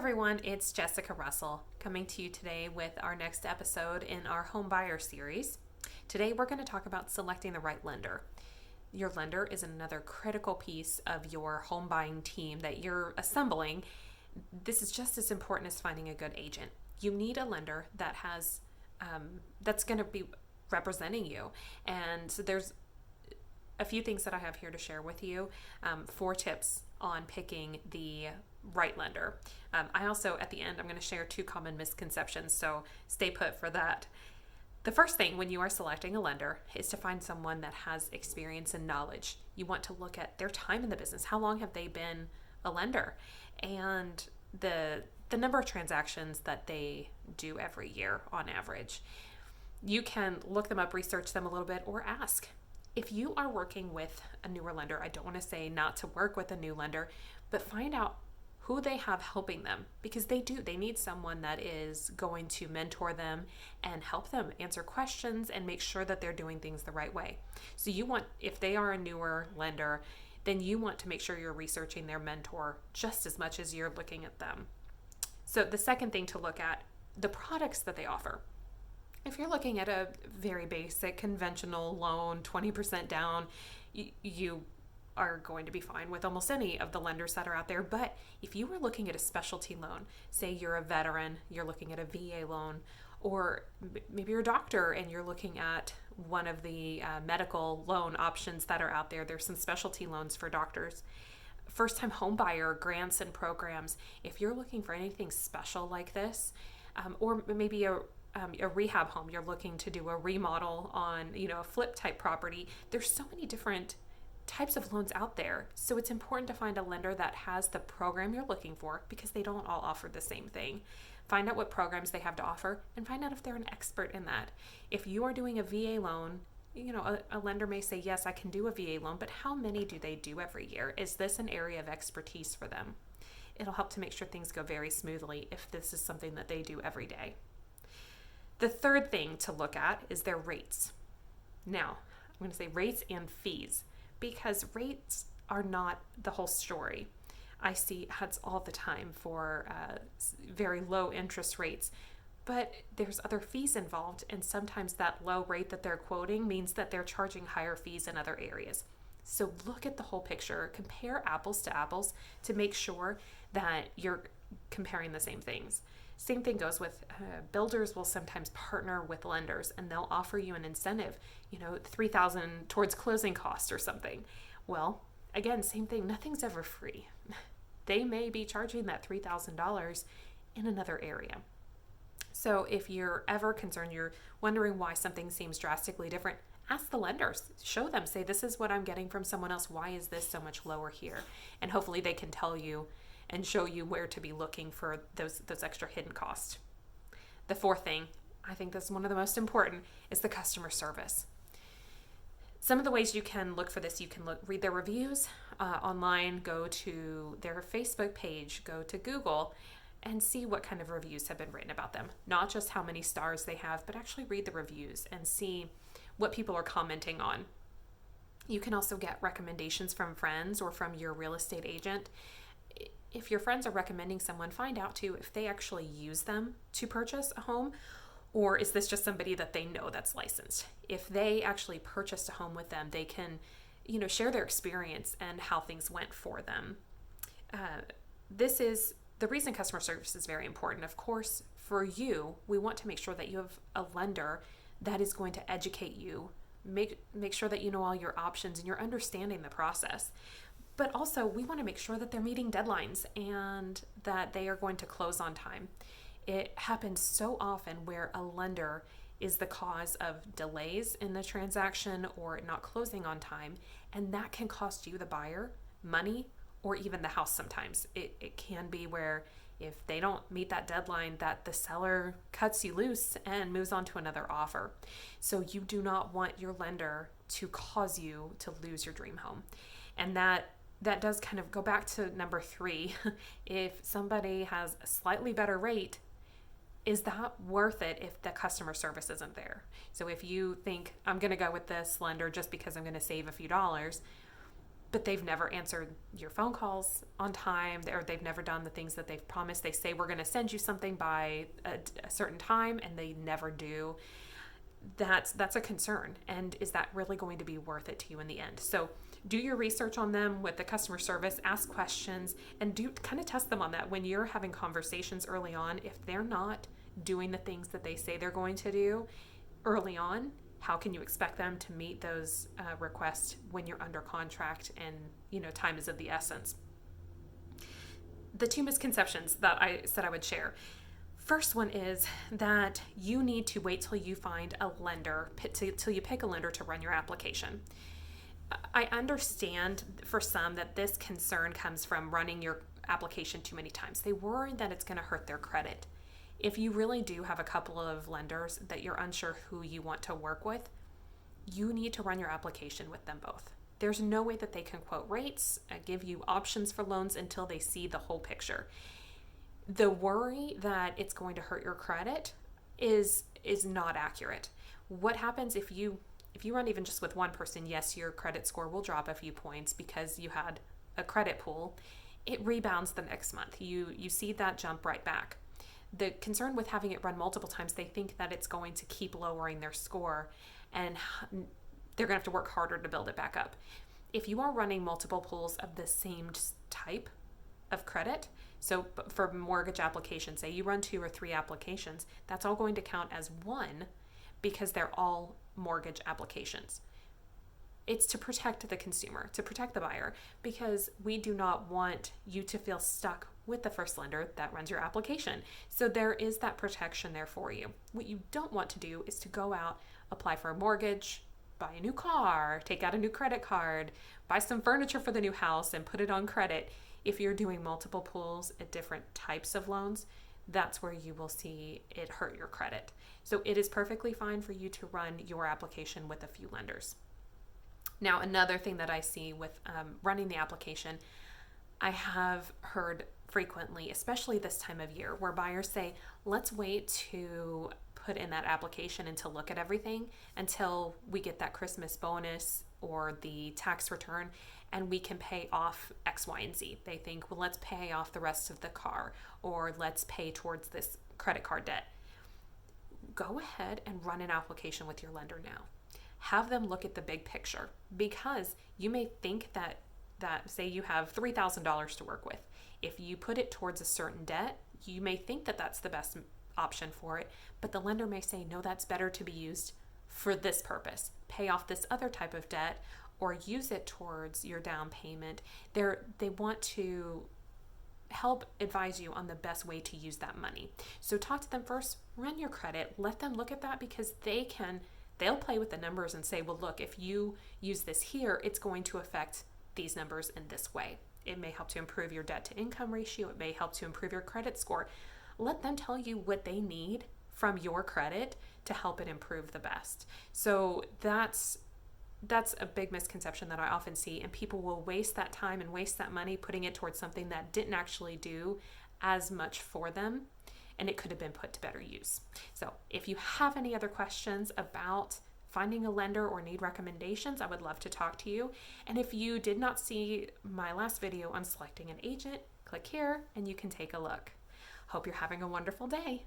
everyone, it's Jessica Russell coming to you today with our next episode in our home buyer series. Today we're going to talk about selecting the right lender. Your lender is another critical piece of your home buying team that you're assembling. This is just as important as finding a good agent. You need a lender that has that's going to be representing you, and so there's a few things that I have here to share with you. 4 tips on picking the right lender. I also, at the end, I'm going to share 2 common misconceptions, so stay put for that. The first thing when you are selecting a lender is to find someone that has experience and knowledge. You want to look at their time in the business. How long have they been a lender? And the number of transactions that they do every year on average. You can look them up, research them a little bit, or ask. If you are working with a newer lender, I don't want to say not to work with a new lender, but find out who they have helping them, because they need someone that is going to mentor them and help them answer questions and make sure that they're doing things the right way. So if they are a newer lender, then you want to make sure you're researching their mentor just as much as you're looking at them. So the second thing to look at, the products that they offer. If you're looking at a very basic conventional loan, 20% down, you are going to be fine with almost any of the lenders that are out there. But if you were looking at a specialty loan, say you're a veteran, you're looking at a VA loan, or maybe you're a doctor and you're looking at one of the medical loan options that are out there. There's some specialty loans for doctors. First-time home buyer grants and programs. If you're looking for anything special like this, or maybe a rehab home, you're looking to do a remodel on, a flip type property. There's so many different types of loans out there. So it's important to find a lender that has the program you're looking for, because they don't all offer the same thing. Find out what programs they have to offer and find out if they're an expert in that. If you are doing a VA loan, a lender may say, yes, I can do a VA loan, but how many do they do every year? Is this an area of expertise for them? It'll help to make sure things go very smoothly if this is something that they do every day. The third thing to look at is their rates. Now, I'm going to say rates and fees, because rates are not the whole story. I see ads all the time for very low interest rates, but there's other fees involved, and sometimes that low rate that they're quoting means that they're charging higher fees in other areas. So look at the whole picture, compare apples to apples to make sure that you're comparing the same things. Same thing goes with builders will sometimes partner with lenders, and they'll offer you an incentive, $3,000 towards closing costs or something. Well, again, same thing, nothing's ever free. They may be charging that $3,000 in another area. So if you're ever concerned, you're wondering why something seems drastically different, ask the lenders, show them, say, this is what I'm getting from someone else. Why is this so much lower here? And hopefully they can tell you and show you where to be looking for those extra hidden costs. The fourth thing, I think this is one of the most important, is the customer service. Some of the ways you can look for this, you can read their reviews online, go to their Facebook page, go to Google, and see what kind of reviews have been written about them. Not just how many stars they have, but actually read the reviews and see what people are commenting on. You can also get recommendations from friends or from your real estate agent. If your friends are recommending someone, find out too if they actually use them to purchase a home, or is this just somebody that they know that's licensed. If they actually purchased a home with them, they can, share their experience and how things went for them. This is the reason customer service is very important. Of course, for you, we want to make sure that you have a lender that is going to educate you, make sure that you know all your options and you're understanding the process. But also, we want to make sure that they're meeting deadlines and that they are going to close on time. It happens so often where a lender is the cause of delays in the transaction or not closing on time, and that can cost you, the buyer, money, or even the house sometimes. It can be where if they don't meet that deadline, that the seller cuts you loose and moves on to another offer. So you do not want your lender to cause you to lose your dream home. And that does kind of go back to number 3. If somebody has a slightly better rate, is that worth it if the customer service isn't there? So if you think, I'm going to go with this lender just because I'm going to save a few dollars, but they've never answered your phone calls on time, or they've never done the things that they've promised. They say, we're going to send you something by a certain time, and they never do. That's a concern. And is that really going to be worth it to you in the end? So do your research on them with the customer service, ask questions, and do kind of test them on that. When you're having conversations early on, if they're not doing the things that they say they're going to do early on, how can you expect them to meet those requests when you're under contract and, time is of the essence? The 2 misconceptions that I said I would share. First one is that you need to wait till you find a lender, till you pick a lender to run your application. I understand for some that this concern comes from running your application too many times. They worry that it's going to hurt their credit. If you really do have a couple of lenders that you're unsure who you want to work with, you need to run your application with them both. There's no way that they can quote rates and give you options for loans until they see the whole picture. The worry that it's going to hurt your credit is not accurate. What happens if you run even just with one person? Yes, your credit score will drop a few points because you had a credit pool. It rebounds the next month. You see that jump right back. The concern with having it run multiple times, they think that it's going to keep lowering their score and they're going to have to work harder to build it back up. If you are running multiple pools of the same type of credit, so for mortgage applications, say you run 2 or 3 applications, that's all going to count as one because they're all mortgage applications. It's to protect the consumer, to protect the buyer, because we do not want you to feel stuck with the first lender that runs your application. So there is that protection there for you. What you don't want to do is to go out, apply for a mortgage, buy a new car, take out a new credit card, buy some furniture for the new house and put it on credit. If you're doing multiple pools at different types of loans, that's where you will see it hurt your credit. So it is perfectly fine for you to run your application with a few lenders. Now, another thing that I see with running the application, I have heard frequently, especially this time of year, where buyers say, let's wait to put in that application and to look at everything until we get that Christmas bonus or the tax return and we can pay off X, Y, and Z. They think, well, let's pay off the rest of the car or let's pay towards this credit card debt. Go ahead and run an application with your lender now. Have them look at the big picture, because you may think that say you have $3,000 to work with. If you put it towards a certain debt, you may think that that's the best option for it, but the lender may say, no, that's better to be used for this purpose. Pay off this other type of debt or use it towards your down payment. They want to help advise you on the best way to use that money. So talk to them first, run your credit, let them look at that, because they'll play with the numbers and say, well, look, if you use this here, it's going to affect these numbers in this way. It may help to improve your debt to income ratio. It may help to improve your credit score. Let them tell you what they need from your credit to help it improve the best. So that's a big misconception that I often see, and people will waste that time and waste that money putting it towards something that didn't actually do as much for them, and it could have been put to better use. So if you have any other questions about finding a lender or need recommendations, I would love to talk to you. And if you did not see my last video on selecting an agent, click here and you can take a look. Hope you're having a wonderful day.